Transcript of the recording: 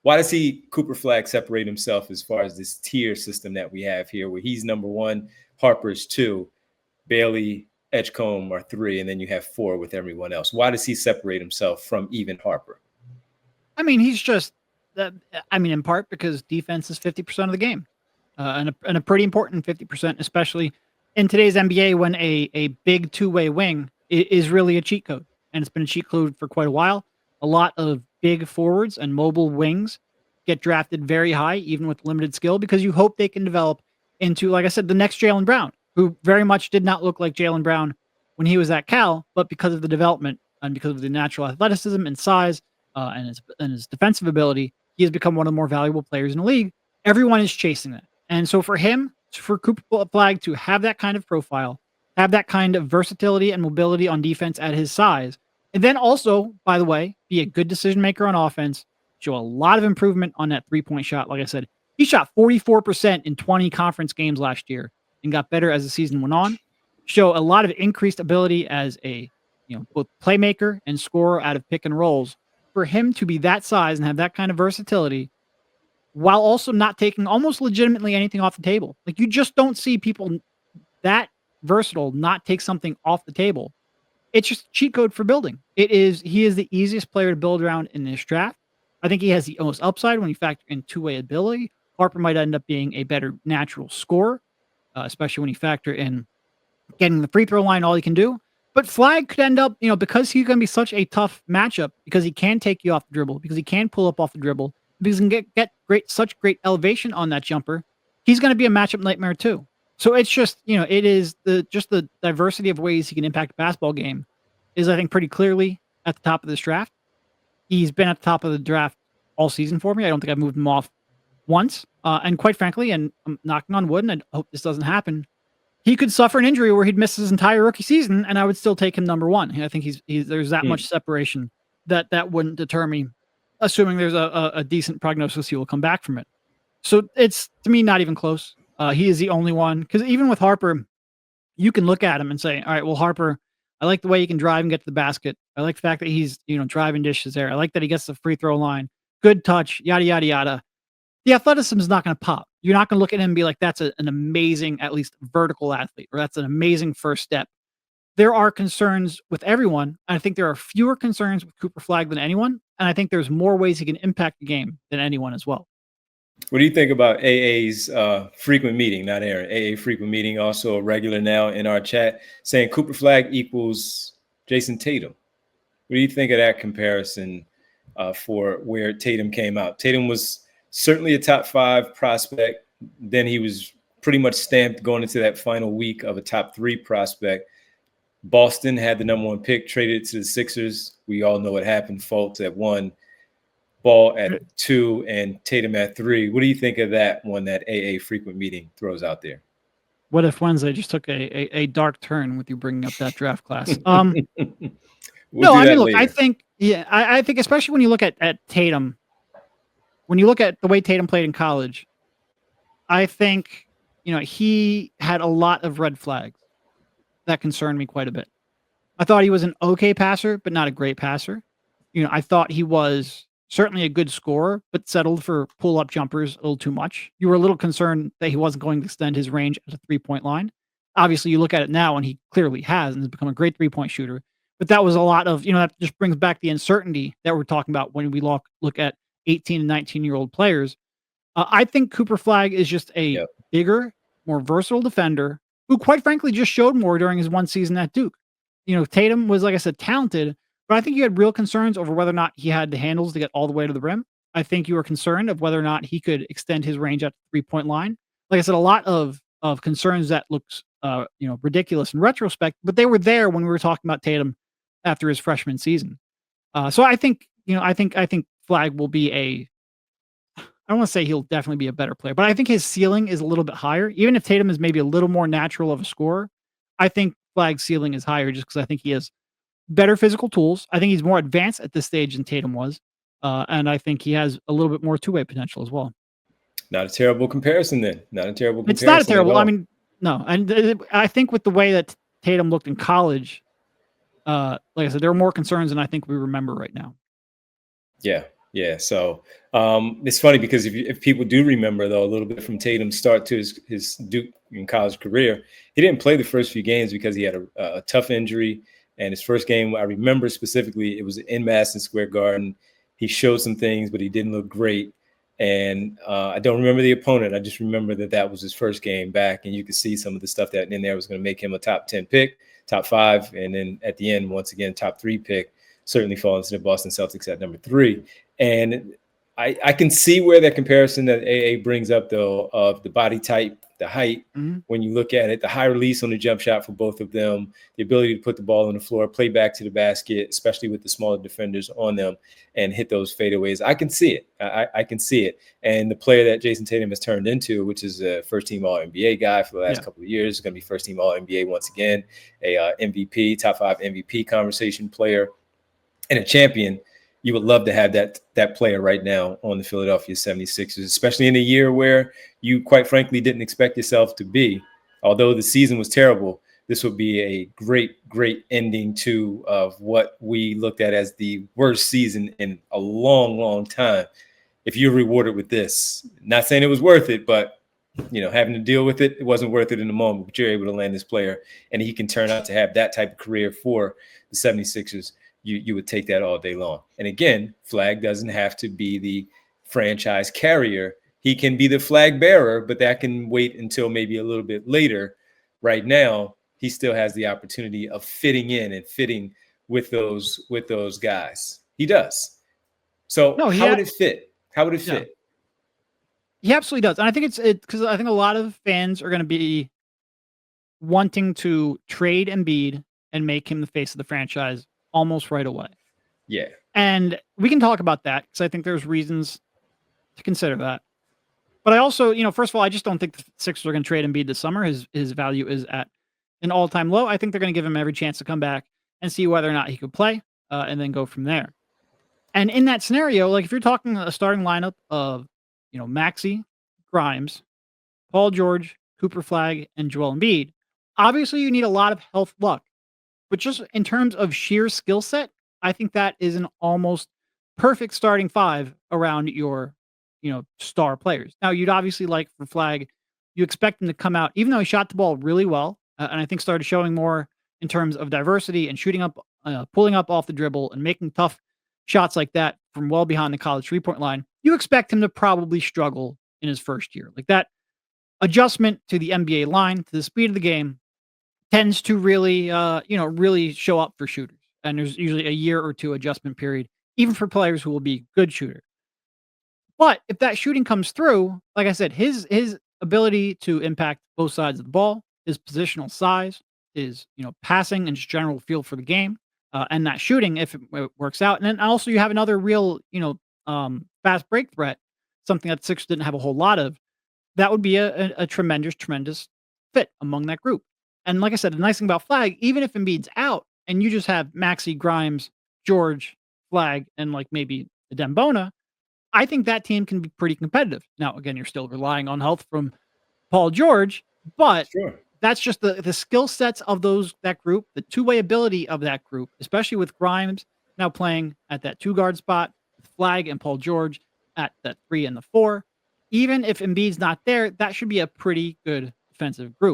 Why does Cooper Flagg separate himself as far as this tier system that we have here, where he's number 1, Harper's 2, Bailey, Edgecombe are 3, and then you have 4 with everyone else? Why does he separate himself from even Harper? I mean, he's just, in part because defense is 50% of the game, and a pretty important 50%, especially in today's NBA when a big two-way wing is really a cheat code, and it's been a cheat code for quite a while. A lot of big forwards and mobile wings get drafted very high, even with limited skill, because you hope they can develop into, like I said, the next Jaylen Brown, who very much did not look like Jaylen Brown when he was at Cal, but because of the development and because of the natural athleticism and size and his defensive ability, he has become one of the more valuable players in the league. Everyone is chasing that. And so for him, for Cooper Flagg to have that kind of profile, have that kind of versatility and mobility on defense at his size, and then also, by the way, be a good decision maker on offense, show a lot of improvement on that three-point shot. Like I said, he shot 44% in 20 conference games last year and got better as the season went on. Show a lot of increased ability as a both playmaker and scorer out of pick and rolls. For him to be that size and have that kind of versatility, while also not taking almost legitimately anything off the table. Like, you just don't see people that versatile not take something off the table. It's just cheat code for building. He is the easiest player to build around in this draft. I think he has the most upside when you factor in two-way ability. Harper might end up being a better natural scorer, especially when you factor in getting the free throw line, all he can do. But Flagg could end up, because he's going to be such a tough matchup, because he can take you off the dribble, because he can pull up off the dribble, because he can get such great elevation on that jumper. He's going to be a matchup nightmare too. So it's just, it is the diversity of ways he can impact a basketball game is, I think, pretty clearly at the top of this draft. He's been at the top of the draft all season for me. I don't think I've moved him off once. And quite frankly, and I'm knocking on wood, and I hope this doesn't happen, he could suffer an injury where he'd miss his entire rookie season, and I would still take him number 1. I think there's that much separation that wouldn't deter me, assuming there's a decent prognosis he will come back from it. So it's, to me, not even close. He is the only one, because even with Harper, you can look at him and say, all right, well, Harper, I like the way he can drive and get to the basket. I like the fact that he's, driving dishes there. I like that he gets the free throw line. Good touch, yada, yada, yada. The athleticism is not going to pop. You're not going to look at him and be like, that's an amazing, at least vertical athlete, or that's an amazing first step. There are concerns with everyone. I think there are fewer concerns with Cooper Flagg than anyone. And I think there's more ways he can impact the game than anyone as well. What do you think about AA's frequent meeting? Not Aaron. AA frequent meeting, also a regular now in our chat, saying Cooper Flagg equals Jason Tatum. What do you think of that comparison for where Tatum came out? Tatum was certainly a top 5 prospect. Then he was pretty much stamped going into that final week of a top 3 prospect. Boston had the number 1 pick, traded it to the Sixers. We all know what happened. Fultz at 1, Ball at 2, and Tatum at 3. What do you think of that one that AA frequent meeting throws out there? What if Wednesday just took a dark turn with you bringing up that draft class? Look, I think especially when you look at Tatum, when you look at the way Tatum played in college, I think, he had a lot of red flags that concerned me quite a bit. I thought he was an okay passer, but not a great passer. I thought he was certainly a good scorer, but settled for pull-up jumpers a little too much. You were a little concerned that he wasn't going to extend his range at a three-point line. Obviously, you look at it now, and he clearly has, and has become a great three-point shooter. But that was a lot of, that just brings back the uncertainty that we're talking about when we look at 18 and 19-year-old players. I think Cooper Flagg is just a bigger, more versatile defender who, quite frankly, just showed more during his one season at Duke. Tatum was, like I said, talented, but I think you had real concerns over whether or not he had the handles to get all the way to the rim. I think you were concerned of whether or not he could extend his range at the three-point line. Like I said, a lot of concerns that looks ridiculous in retrospect, but they were there when we were talking about Tatum after his freshman season. So I think Flagg will be I don't want to say he'll definitely be a better player, but I think his ceiling is a little bit higher. Even if Tatum is maybe a little more natural of a scorer, I think Flagg's ceiling is higher just because I think he has better physical tools. I think he's more advanced at this stage than Tatum was. And I think he has a little bit more two-way potential as well. Not a terrible comparison then. It's not a terrible. I mean, no. And I think with the way that Tatum looked in college, like I said, there are more concerns than I think we remember right now. Yeah. Yeah, so it's funny because if people do remember, though, a little bit from Tatum's start to his Duke in college career, he didn't play the first few games because he had a tough injury. And his first game, I remember specifically, it was in Madison Square Garden. He showed some things, but he didn't look great. And I don't remember the opponent. I just remember that was his first game back. And you could see some of the stuff that in there was going to make him a top 10 pick, top 5. And then at the end, once again, top 3 pick, certainly falling to the Boston Celtics at number 3. And I can see where that comparison that AA brings up, though, of the body type, the height, when you look at it, the high release on the jump shot for both of them, the ability to put the ball on the floor, play back to the basket, especially with the smaller defenders on them, and hit those fadeaways. I can see it. I can see it. And the player that Jason Tatum has turned into, which is a first-team All-NBA guy for the last couple of years, is going to be first-team All-NBA once again, a MVP, top 5 MVP conversation player, and a champion. You would love to have that player right now on the Philadelphia 76ers, especially in a year where you, quite frankly, didn't expect yourself to be. Although the season was terrible, this would be a great, great ending to of what we looked at as the worst season in a long, long time. If you're rewarded with this, not saying it was worth it, but having to deal with it, it wasn't worth it in the moment. But you're able to land this player, and he can turn out to have that type of career for the 76ers. You would take that all day long. And again, Flagg doesn't have to be the franchise carrier. He can be the flag bearer, but that can wait until maybe a little bit later. Right now, he still has the opportunity of fitting in and fitting with those guys. He does. So how would it fit? How would it fit? He absolutely does. And I think it's because I think a lot of fans are going to be wanting to trade Embiid and make him the face of the franchise almost right away. Yeah. And we can talk about that because I think there's reasons to consider that. But I also, first of all, I just don't think the Sixers are going to trade Embiid this summer. His value is at an all-time low. I think they're going to give him every chance to come back and see whether or not he could play and then go from there. And in that scenario, like if you're talking a starting lineup of, Maxey, Grimes, Paul George, Cooper Flagg, and Joel Embiid, obviously you need a lot of health luck. But just in terms of sheer skill set, I think that is an almost perfect starting 5 around your, star players. Now, you'd obviously like for Flagg, you expect him to come out, even though he shot the ball really well, and I think started showing more in terms of diversity and shooting up, pulling up off the dribble and making tough shots like that from well behind the college 3-point line. You expect him to probably struggle in his first year. Like that adjustment to the NBA line, to the speed of the game, tends to really, really show up for shooters. And there's usually a year or 2 adjustment period, even for players who will be good shooters. But if that shooting comes through, like I said, his ability to impact both sides of the ball, his positional size, his passing and just general feel for the game, and that shooting, if it works out, and then also you have another real fast break threat, something that the Sixers didn't have a whole lot of. That would be a tremendous fit among that group. And like I said, the nice thing about Flagg, even if Embiid's out and you just have Maxey, Grimes, George, Flagg, and like maybe the Dembona, I think that team can be pretty competitive. Now, again, you're still relying on health from Paul George, but that's just the skill sets of that group, the two-way ability of that group, especially with Grimes now playing at that 2-guard spot, with Flagg and Paul George at that 3 and the 4. Even if Embiid's not there, that should be a pretty good defensive group.